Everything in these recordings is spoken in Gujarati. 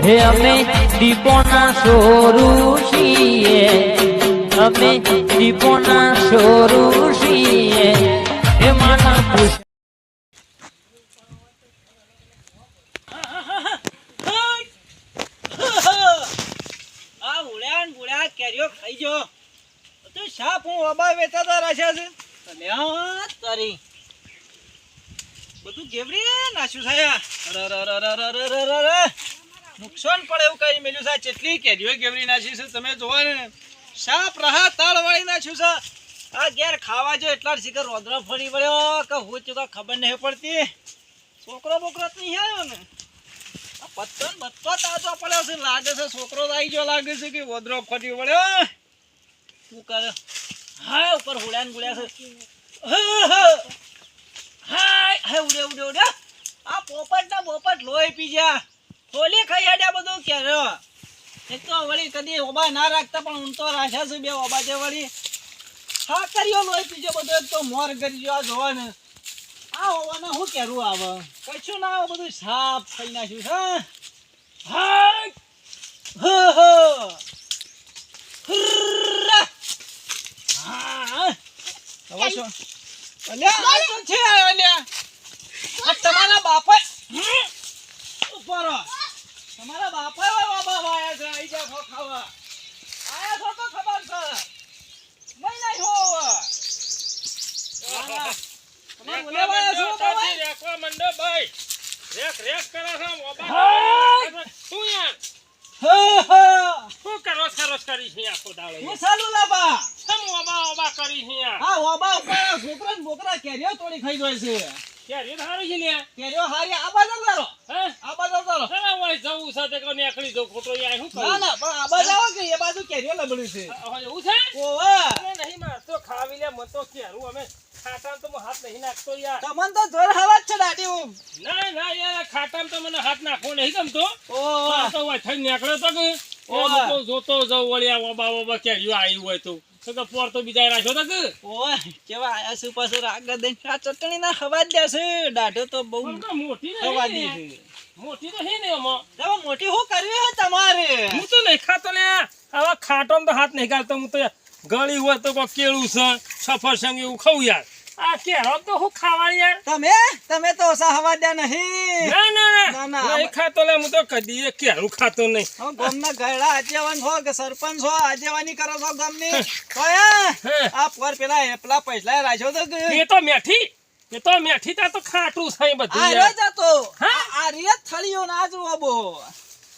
હે અમે દીપોના સોરું છીએ, અમે દીપોના સોરું છીએ. હે માના પુષ્પ કેરીઓ ખાઈ જો તો સાપ હું અબા વેચાતા રાખ્યા છે અલ્યા તારી બધું ગેવરી નાખ્યું થાય નુકસાન પડે એવું કઈ મેલ્યું છે. કેટલી કેરીઓ ગેવરી નાખી છે તમે જોવો ને. સાપ રહા તાળ વાળી નાખ્યું છે. આ ઘેર ખાવા જો એટલા શીખર રોદરો ફરી પડ્યો કે હું ચૂકા ખબર નહીં પડતી. છોકરો બોકરો નહીં આવ્યો ને પત્તો બત્તો તાજો પડ્યો છે લાગે છે. છોકરો આવી ગયો લાગે છે કે વદરો ફરી પડ્યો. શું કરે હા ઉપર હુડ્યા ને ગુડ્યા છે. હા ઉડે ઉડે ઉડે આ પોપટ ના બોપટ લોહી પી જા થોલી ખાઈ હેડ્યા બધું ક્યારે. એક તો વળી કદી ઓબા ના રાખતા પણ હું તો રાખ્યા છે બે ઓબા છે વળી. હા કર્યો લોહી પીજો બધો. એક તો મોર કરી ગયો જોવા ને આ હોવાને શું કેરું આવે કશું ના આવે બધું સાફ થઈ નાખ્યું છે. હા તમારા બાપા તમારા બાપા બાબા આયા છે આઈ જા ખાવા આયા છો તો ખબર છે નહીં નહીં હો બોકરા કેરીઓ તોડી ખાઈ જાય છે. કેરીઓ હારી છે લે કેરીઓ હારી આ બાજુ કરો આ બાજુ કરો જવું સાથે કો નીકળી જો ખોટો યાર હું ના ના પણ આ બાજુ આવો કે એ બાજુ કેરીઓ લબડી છે. એવું છે ઓવા નહીં મારતો ખાવી લે મન તો કેરું અમે ખાટામ તો હાથ નહીં નાખતો યાર. તમને તો જોર હવા જ છે દાટી. ના ના યાર ખાટામ તો મને હાથ નાખવો નહીં ગમતો. ઓવા તો હોય થઈ નીકળ્યો તો કે ઓ જોતો જાવ વળ્યા ઓબા ઓબા કેરીઓ આવી હોય તો તો પોર તો બીજા રાખ્યો તો કે ઓય કેવા આયા છે પાછો રાગ દઈને આ ચટણી ના હવા દે છે. દાઢો તો બહુ મોટી હવા દે છે. મોટી તો હે ને અમો હવે મોટી હું કરવી હે તમારે. હું તો નહીં ખાતો ને હવે ખાટોમ તો હાથ નહીં ગાલતો. હું તો ગળી હોય તો કોઈ કેળું છે સફરસંગ એવું ખાવું યાર. આ કેરો તો હું ખાવાની યાર. તમે તો ઓસા હવા દે નહીં. ના ના ના નહીં ખાતો લે. હું તો કદી કેરું ખાતો નહીં. ગામના ગયડા આગેવાન હો કે સરપંચ હો આગેવાની કરો છો ગામની આ પર પેલા પૈસા રાખ્યો તો કે એ તો મેઠી તા તો ખાટું છે બધું. આ રે જતો આ રે થળિયો ના જો અબો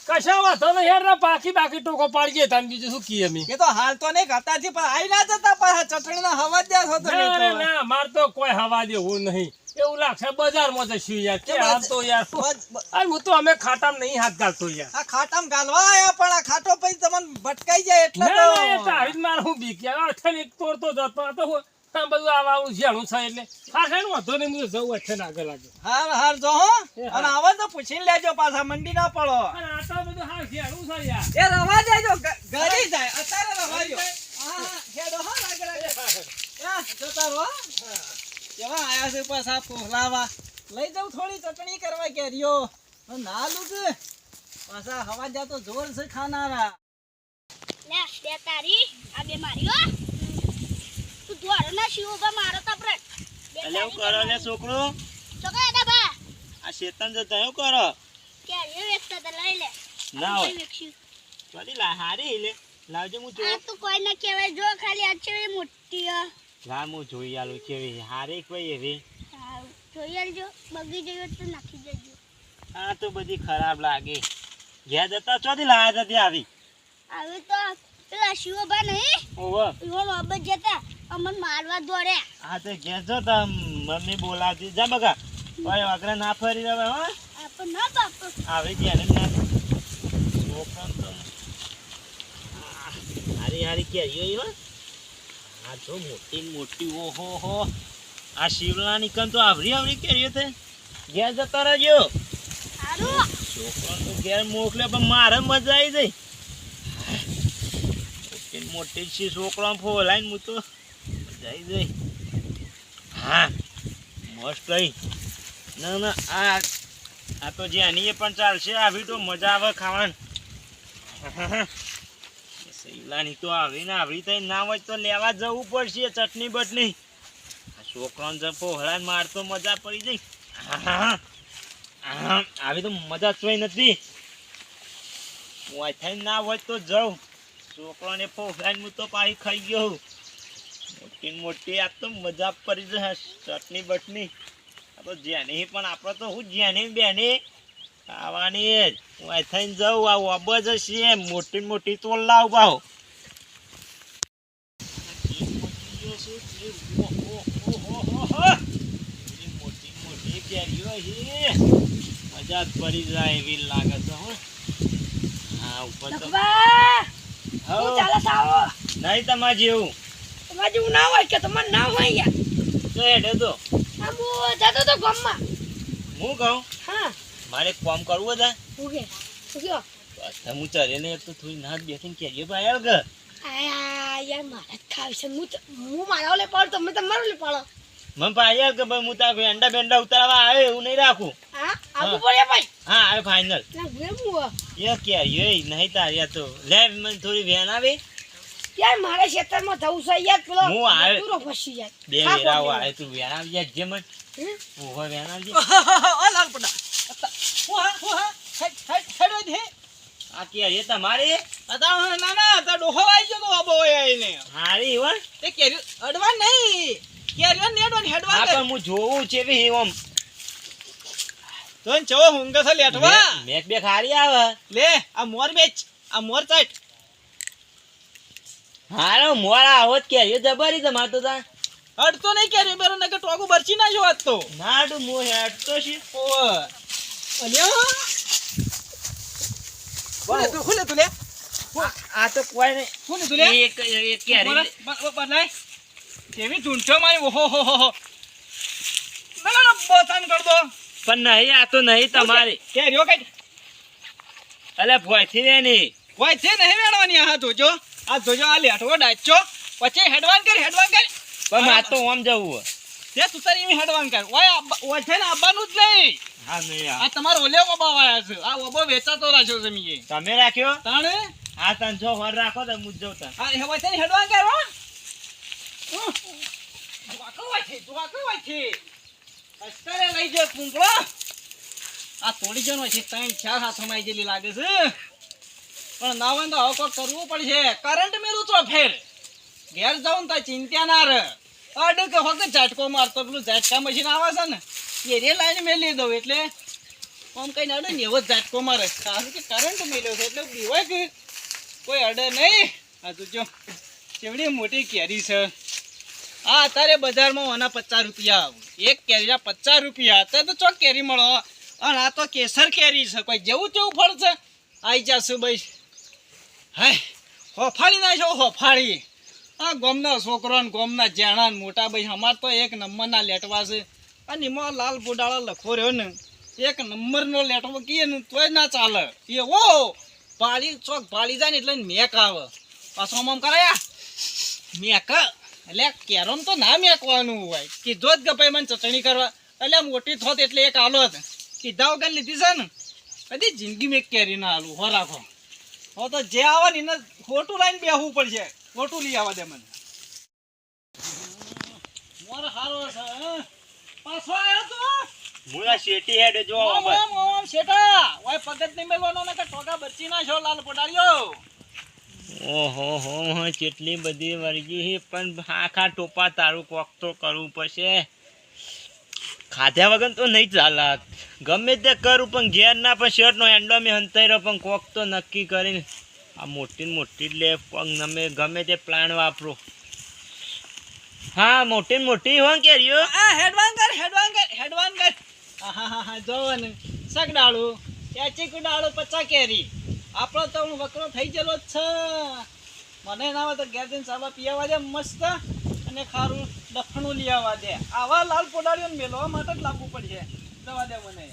કશા વાતો ને યાર ના બાકી ટોકો પાડી ગયા તને બીજું શું કી અમે. એ તો હાલ તો નહીં કરતા થી પણ આઈ ના જતા પણ ચટણી ના હવા દે છો તમે. ના માર તો કોઈ હવા દેવું નહીં. એવું લાગશે બજારમાં જશું યાર કે આમ તો યાર હું તો અમે ખાટામ નહીં હાથ ગાલતો યાર. આ ખાટામ ગાલવા આયા પણ આ ખાટો પછી તમને ભટકાઈ જાય એટલે તો ના તારી માર હું બીક યાર અઠન એક તોડતો જતો તો આ બધું આવું જેણું છે એટલે ખાસેનું વધો ને હું જવું અઠન આગળ લાગે. હાર જો હો અને આવા તો પૂછી લેજો પાછા મંડી ના પડો. આ તો બધું હાર જેણું છે યાર. એ રવા દેજો ઘરે જાય અત્યારે રવા દો. હા હેડો હો આગળ જતા રહો. કેવા આયા છે પાછા પોલાવા લઈ જાઉં થોડી ચટણી કરવા કેરીઓ ના લુક પાછા હવા જા તો જોર છે ખાનારા. લે બે તારી આ બે મારી હો તું દોર ના શીવો બા મારો તપરટ. અલે હું કરો લે છોકરો છોકરા એડા બા આ શેતાન જતા હું કરો કેરીઓ એકતા તો લઈ લે. ના હોય ચોરી લા હારી લે લાવજે હું જો. આ તો કોઈ ના કહેવાય જો ખાલી આ છે મોટી લા હું જોઈ આલું કેવી હારે કોઈ એવી જોઈ આલજો બગી જઈએ તો નાખી દેજો. આ તો બધી ખરાબ લાગે. ઘેર જતા ચોથી લાયા જતી આવી હવે તો પેલા શિવભા નહીં ઓવા ઈવો બાબત જતા અમન મારવા દોડ્યા. હા તો ઘેર જો તા મમ્મી બોલાવતી જા બગા ઓય વાકરા ના ફરી હવે હો આપણ ના બાપ આવે ઘેર ના છોકરા તો હારી કેરીઓ હો. આ તો મોટી ઓહો હો આ શિવલા નીકળ તો આવરી કેરીઓ તે ઘેર જતા રહેજો. સારું છોકરા તો ઘેર મોકલે પણ મારે મજા આવી જાય. મોટી છે છોકરા ફોલાઈને હું તો મજા આવી જાય. હા મસ્ત ના ના આ તો જે આની પણ ચાલશે આવી તો મજા આવે ખાવાની સૈલાની તો આવી ને આવી તો ના હોય તો લેવા જવું પડશે ચટણી બટની છોકરાને જપો હળાન મારતો મજા પડી જાય આવી તો મજા જોઈ નથી વાય ના હોય તો જાઉં છોકરાને પોહળાન હું તો પાછી ખાઈ ગયો મોટી મોટી આ તો મજા પડી જાય ચટણી બટની આ તો જેની પણ આપણે તો હું જેની બેની ખાવાની જ વાય થઈને જાઉં આ અબજ હશે મોટી મોટી તો લાવ ભાવ મોટી મોટી કેરીઓ મજા જ પડી જાય એવી લાગે છે હો હા ઉપર તો નહીં તમારે જેવું તમારે જેવું ના હોય કે તમારે ના હોય યાર તો હેડે તો હું જતો તો ગામમાં હું કહું હા મારે કામ કરવું હતા ઓકે ઓકે હું ચરે ને એક તો થોડી નાથ બેસીને કેરીઓ પાયા કે આ યાર મારે ખાવી છે હું મારા લે પાડો તમે તમારો લે પાડો મને પાયા કે ભાઈ હું તાર એંડા બેંડા ઉતારવા આવે એવું નહીં રાખું હા આબુ પડ્યા ભાઈ હા આવે ફાઇનલ ના હું એ કેરીઓ નહીં તાર્યા તો લે મને થોડી વેન આવી યાર મારે ખેતરમાં જવું છે યાર પેલો હું આવે પૂરો ફસી જાય બે વેરાવો આવે તું વેન આવી જાય જે મને ઓહો વેન આવી ઓ લાલ પડા હું હેડો દે આ કેરી તમારી અતા ના ના તા ડોહો આવી ગયો તો આબો આઈને હારી હો તે કેરી અડવા નહીં કેરીઓ નેડો ને હેડવા આ પણ હું જોઉં છે ભી ઓમ તો ચો હુંગા થા લેટવા મેક બે ખારી આવે લે આ મોર બેચ આ મોર ચાટ હારો મોરા આવત કેરીઓ જબરી તમાર તો તા અડતો નહીં કેરી બેરો ને કે ટોગુ બરચી ના જો આજ તો ના તો મો હેડતો છે ઓ અલ્યો ખુલે તું લે આ તો કોઈ નહીં ખુલે તું લે એક કેરી બદલાય કેવી ઢૂંઢો મારી ઓહો હો હો ના બોતાન કર દો પણ નહીં આ તો નહીં તમારી કેરીઓ કઈ અલે ભોયથી રે ની કોઈ છે નહીં વેણવાની આ જોજો આ લેટવો ડાચો પછી હેડવાન કર પણ આ તો ઓમ જવું તે તું તારી એવી હેડવાન કર ઓય છે ને આવવાનું જ નહીં હા નહીં આ તમારો ઓલે ઓબા વાયા છે આ ઓબો વેચાતો રાખ્યો છે મીએ તમે રાખ્યો તાણે હા તન જો વર રાખો તો મુજ જઉં તા આ હવે છે હેડવાન કર હો જોકો હોય છે અસ્તરે લઈ જો કુંકળો આ તોડી જનો છે 3-4 હાથમાં જેલી લાગે છે પણ ના હોય તો હવે કોઈ કરવું પડશે કરંટ મેલું તો ફેર ઘેર જાઉં તો ચિંતા ના રહે અડ કે વખત ઝાટકો મારતો પેલું ઝાટકા મશીન આવે છે ને એ રે લાઈન મેલી દઉં એટલે આમ કઈ અડે ને એવો જ ઝાટકો મારે કારણ કે કરંટ મેલ્યો છે એટલે બીવાય કે કોઈ અડે નહીં આ તું જો કેવડી મોટી કેરી છે આ અત્યારે બજારમાં આના 50 રૂપિયા એક કેરીના 50 રૂપિયા અત્યારે તો ચોક કેરી મળો અને આ તો કેસર કેરી છે કોઈ જેવું તેવું ફળ છે આઈ જશે ભાઈ હાય હોફાળી નાખો હોફાળી આ ગોમના છોકરો ને ગોમના જાણા ને મોટા ભાઈ અમાર તો એક નંબરના લેટવા છે અને એમાં લાલ બોડાળો લખો રહ્યો ને એક નંબરનો લેટવો કીએ ને તોય ના ચાલે એવો પાળી ચોક પાળી જાય ને એટલે મેક આવે પાછો આમ કરાયા મેક એટલે કેરોમ તો ના મેકવાનું હોય કીધો જ કે ભાઈ મને ચટણી કરવા એટલે મોટી થોત એટલે એક આલો જ કીધા વગર લીધી છે ને કદી જિંદગી મેં કેરી ના આલું હો રાખો હો તો જે આવે ને એને ખોટું લાઈને બેહવું પડશે ખોટું લઈ આવવા દે મને મોર હારો છે પાછો આવ્યો તો મુલા શેટી હેડ જો ઓમ શેટા ઓય પગત નહીં મેલવાનો ને કે ટોકા બચી ના છો લાલ પોડાળ્યો ઓહો હો કેટલી બધી વર્ગી પણ આખા ટોપા તારું કોક તો કરવું પડશે ખાધ્યા વગર તો નહીં ચાલે ગમે તે કરું પણ ઘેર ના પણ શર્ટનો એન્ડો મેં હંતાઈ રહ્યો પણ કોક તો નક્કી કરીને આ મોટી મોટી લે પગ ગમે તે પ્લાન વાપરો હા મોટી મોટી હો કેરીઓ આ હેડવાન કર હા જો ને સગડાળું ત્યાંચી કુડાળું 50 કેરી આપણો તો હું વકરો થઈ ગયેલો જ છે મને ના આવે તો ઘેર જઈને સાબા પીવા દે મસ્ત અને ખારું દફણું લઈ આવવા દે આવા લાલ પોડાળીઓ મેળવવા માટે જ લાવવું પડશે જવા દે મને